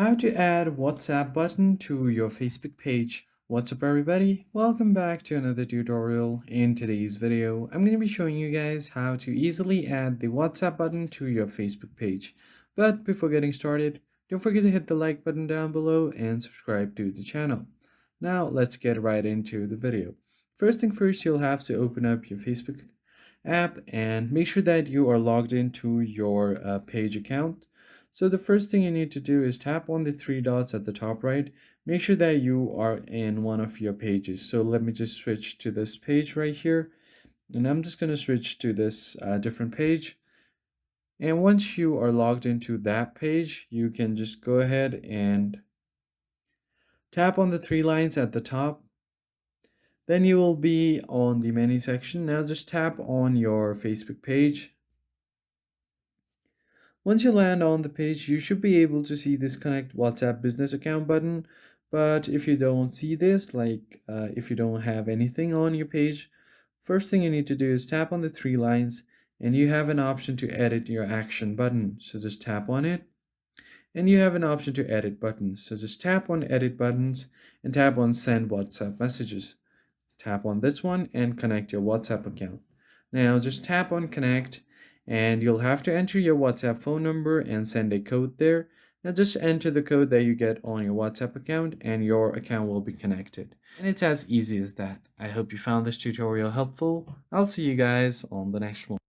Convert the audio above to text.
How to add WhatsApp button to your Facebook page. What's up everybody? Welcome back to another tutorial. In today's video, I'm going to be showing you guys how to easily add the WhatsApp button to your Facebook page. But before getting started, don't forget to hit the like button down below and subscribe to the channel. Now let's get right into the video. First thing first, you'll have to open up your Facebook app and make sure that you are logged into your page account. So the first thing you need to do is tap on the three dots at the top right. Make sure that you are in one of your pages. So let me just switch to this page right here. And I'm just going to switch to this different page. And once you are logged into that page, you can just go ahead and tap on the three lines at the top. Then you will be on the menu section. Now just tap on your Facebook page. Once you land on the page, you should be able to see this Connect WhatsApp Business Account button. But if you don't see this, if you don't have anything on your page, first thing you need to do is tap on the three lines and you have an option to edit your action button. So just tap on it and you have an option to edit buttons. So just tap on edit buttons and tap on send WhatsApp messages. Tap on this one and connect your WhatsApp account. Now just tap on connect and you'll have to enter your WhatsApp phone number and send a code there. Now just enter the code that you get on your WhatsApp account and your account will be connected. And it's as easy as that. I hope you found this tutorial helpful. I'll see you guys on the next one.